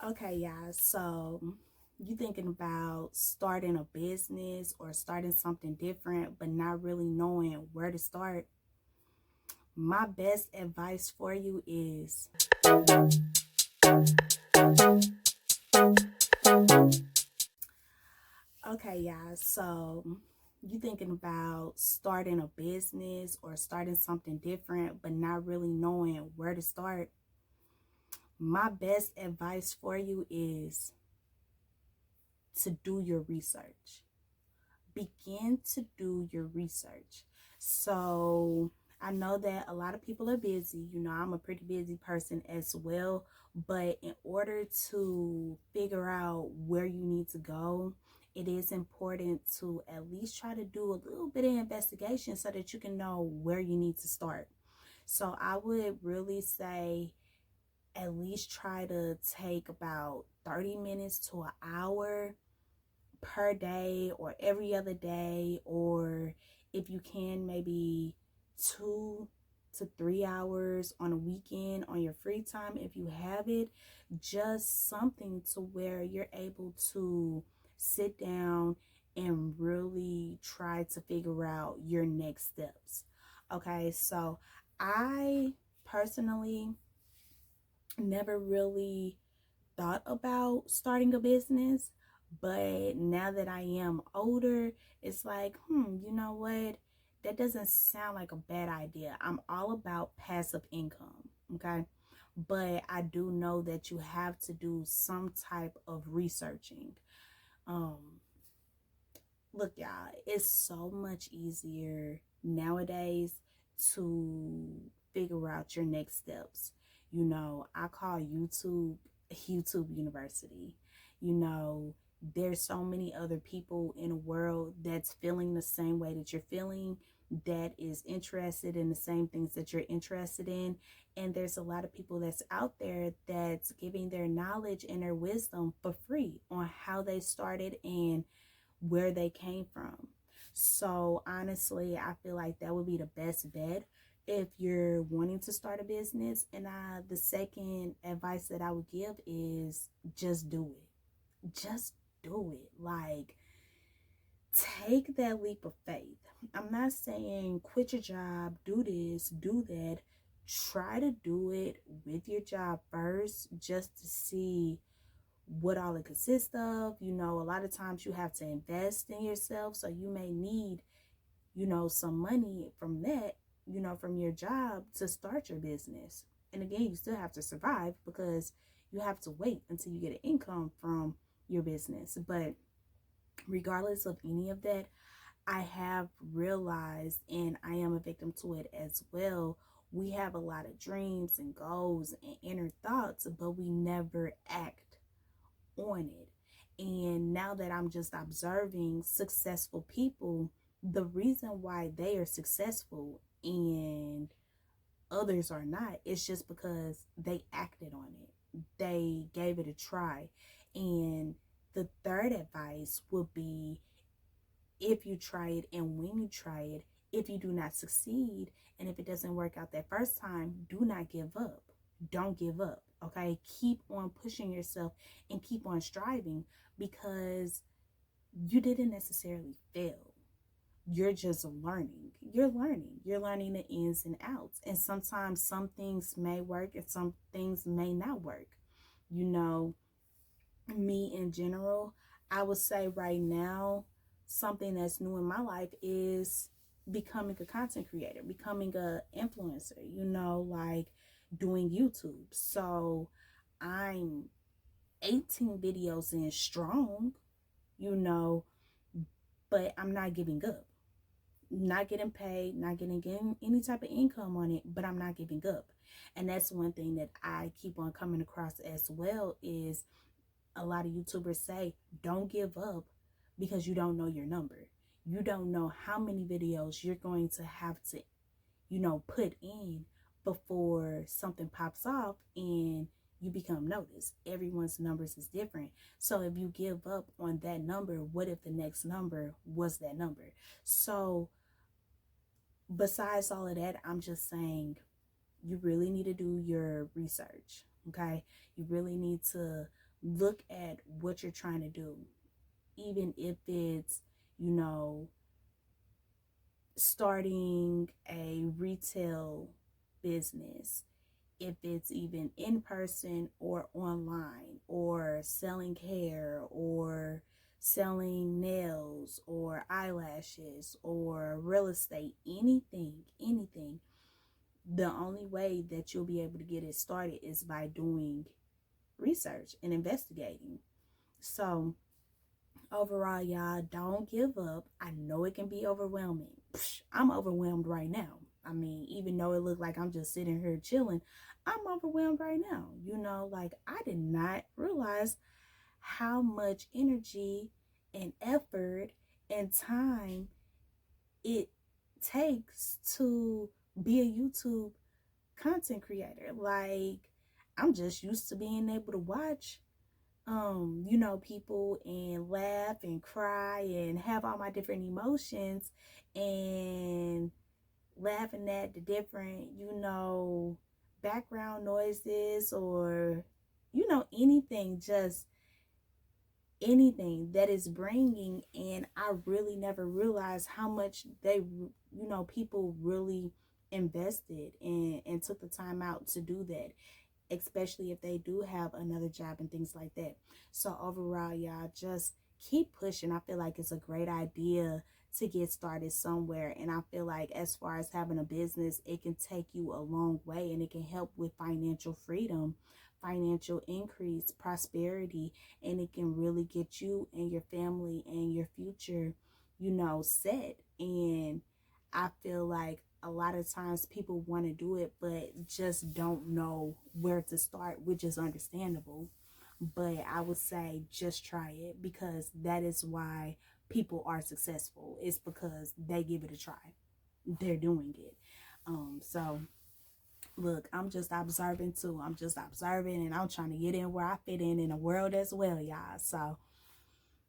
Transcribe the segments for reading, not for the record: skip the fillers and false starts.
Okay, yeah. So you thinking about starting a business or starting something different, but not really knowing where to start. My best advice for you is okay, yeah. So you thinking about starting a business or starting something different, but not really knowing where to start. My best advice for you is to do your research. Begin to do your research. So I know that a lot of people are busy. I'm a pretty busy person as well. But in order to figure out where you need to go, it is important to at least try to do a little bit of investigation so that you can know where you need to start. So I would really say at least try to take about 30 minutes to an hour per day or every other day, or if you can, maybe 2 to 3 hours on a weekend on your free time if you have it. Just something to where you're able to sit down and really try to figure out your next steps. Okay, so I personally never really thought about starting a business, but now that I am older, it's like, you know what? That doesn't sound like a bad idea. I'm all about passive income, okay? But I do know that you have to do some type of researching. Um, Look, y'all, it's so much easier nowadays to figure out your next steps. I call YouTube University. You know, there's so many other people in the world that's feeling the same way that you're feeling, that is interested in the same things that you're interested in. And there's a lot of people that's out there that's giving their knowledge and their wisdom for free on how they started and where they came from. So honestly, I feel like that would be the best bet if you're wanting to start a business. And the second advice that I would give is just do it. Just do it. Like, take that leap of faith. I'm not saying quit your job, do this, do that. Try to do it with your job first just to see what all it consists of. A lot of times you have to invest in yourself, so you may need, some money from that, from your job to start your business. And again, you still have to survive because you have to wait until you get an income from your business. But regardless of any of that, I have realized, and I am a victim to it as well, we have a lot of dreams and goals and inner thoughts, but we never act on it. And now that I'm just observing successful people, the reason why they are successful and others are not, it's just because they acted on it. They gave it a try. And the third advice would be, if you try it and when you try it, if you do not succeed and if it doesn't work out that first time, do not give up. Don't give up. Okay, keep on pushing yourself and keep on striving, because you didn't necessarily fail. You're just learning. You're learning the ins and outs, and sometimes some things may work and some things may not work. you know Me in general, I would say right now, something that's new in my life is becoming a content creator, becoming a influencer, like doing YouTube. So I'm 18 videos in strong, you know, but I'm not giving up. Not getting paid, not getting any type of income on it, but I'm not giving up. And that's one thing that I keep on coming across as well is a lot of YouTubers say, don't give up because you don't know your number. You don't know how many videos you're going to have to, put in before something pops off and you become noticed. Everyone's numbers is different. So if you give up on that number, what if the next number was that number? So besides all of that, I'm just saying you really need to do your research. Okay, you really need to look at what you're trying to do, even if it's, you know, starting a retail business, if it's even in person or online, or selling hair, or selling nails or eyelashes or real estate, anything. The only way that you'll be able to get it started is by doing research and investigating. So overall, y'all, don't give up. I know it can be overwhelming. I'm overwhelmed right now. I mean, even though it looked like I'm just sitting here chilling, I'm overwhelmed right now. You know, like, I did not realize how much energy and effort and time it takes to be a YouTube content creator. Like, I'm just used to being able to watch you know, people and laugh and cry and have all my different emotions, and laughing at the different, you know, background noises, or, you know, anything, just anything that is bringing. And I really never realized how much they, you know, people really invested and took the time out to do that, especially if they do have another job and things like that. So overall, y'all, just keep pushing. I feel like it's a great idea to get started somewhere. And I feel like as far as having a business, it can take you a long way, and it can help with financial freedom, financial increase, prosperity, and it can really get you and your family and your future, you know, set. And I feel like a lot of times people want to do it, but just don't know where to start, which is understandable. But I would say just try it, because that is why people are successful. It's because they give it a try. They're doing it. So look, I'm just observing too. I'm just observing, and I'm trying to get in where I fit in the world as well, y'all. So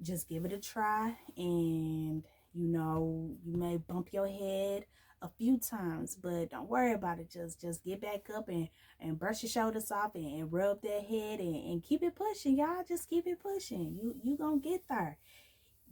just give it a try, and you know, you may bump your head a few times, but don't worry about it. Just get back up and brush your shoulders off, and rub that head, and keep it pushing, y'all. Just keep it pushing. You gonna get there.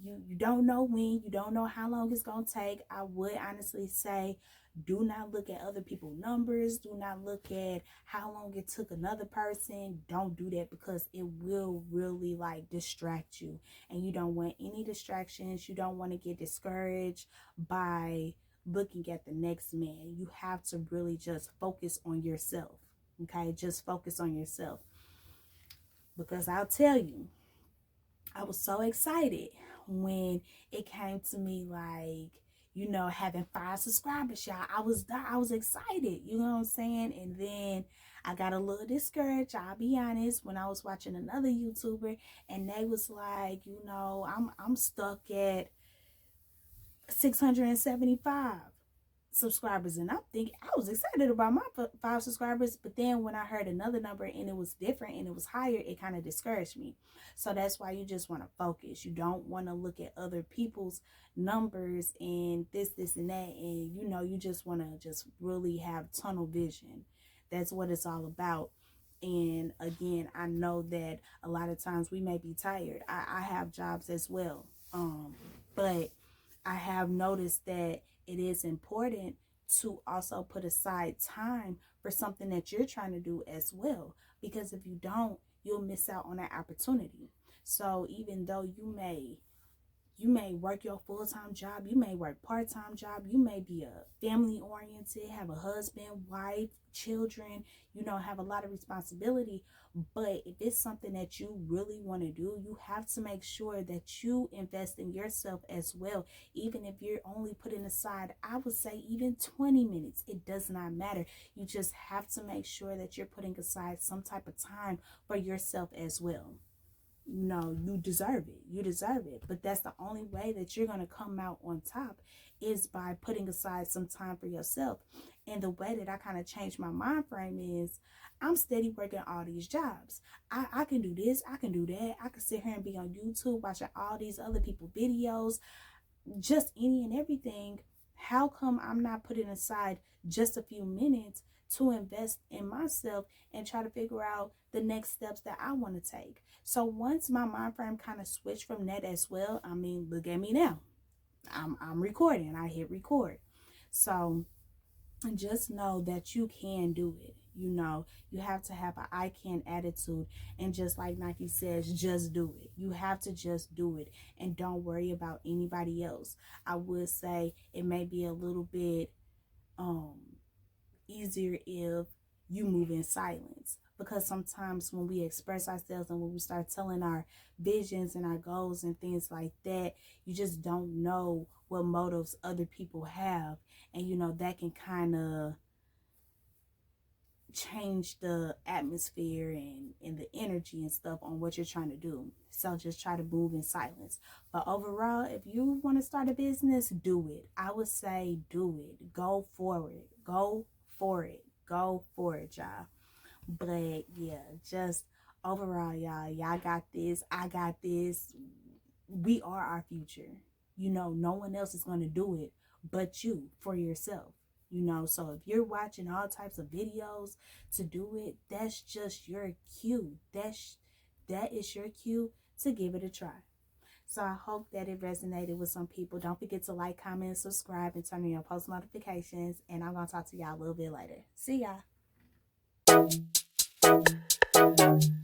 You don't know when, you don't know how long it's gonna take. I would honestly say, do not look at other people's numbers. Do not look at how long it took another person. Don't do that, because it will really like distract you, and you don't want any distractions. You don't want to get discouraged by looking at the next man. You have to really just focus on yourself. Okay, just focus on yourself, because I'll tell you, I was so excited when it came to me, like, you know, having 5 subscribers, y'all. I was excited, you know what I'm saying? And then I got a little discouraged, I'll be honest, when I was watching another YouTuber, and they was like, you know, I'm stuck at 675 subscribers, and I'm thinking, I was excited about my 5 subscribers, but then when I heard another number and it was different and it was higher, it kind of discouraged me. So that's why you just want to focus. You don't want to look at other people's numbers and this and that, and you know, you just want to just really have tunnel vision. That's what it's all about. And again, I know that a lot of times we may be tired. I have jobs as well, but I have noticed that it is important to also put aside time for something that you're trying to do as well. Because if you don't, you'll miss out on that opportunity. So even though you may work your full-time job, you may work part-time job, you may be a family oriented, have a husband, wife, children, you know, have a lot of responsibility. But if it's something that you really want to do, you have to make sure that you invest in yourself as well. Even if you're only putting aside, I would say even 20 minutes, it does not matter. You just have to make sure that you're putting aside some type of time for yourself as well. No, you deserve it. You deserve it. But that's the only way that you're going to come out on top, is by putting aside some time for yourself. And the way that I kind of changed my mind frame is, I'm steady working all these jobs. I can do this. I can do that. I can sit here and be on YouTube watching all these other people videos, just any and everything. How come I'm not putting aside just a few minutes to invest in myself and try to figure out the next steps that I want to take. So once my mind frame kind of switched from that as well, I mean, look at me now. I'm recording. I hit record. So just know that you can do it. You know, you have to have an I can attitude. And just like Nike says, just do it. You have to just do it and don't worry about anybody else. I would say it may be a little bit um easier if you move in silence, because sometimes when we express ourselves and when we start telling our visions and our goals and things like that, you just don't know what motives other people have, and you know that can kind of change the atmosphere and the energy and stuff on what you're trying to do. So just try to move in silence. But overall, if you want to start a business, do it. I would say do it. Go for it. Go for it. Go for it, y'all. But yeah, just overall, y'all got this. I got this. We are our future. You know, no one else is going to do it but you for yourself. You know, so if you're watching all types of videos to do it, that's just your cue. That is your cue to give it a try. So I hope that it resonated with some people. Don't forget to like, comment, subscribe, and turn on your post notifications. And I'm going to talk to y'all a little bit later. See y'all.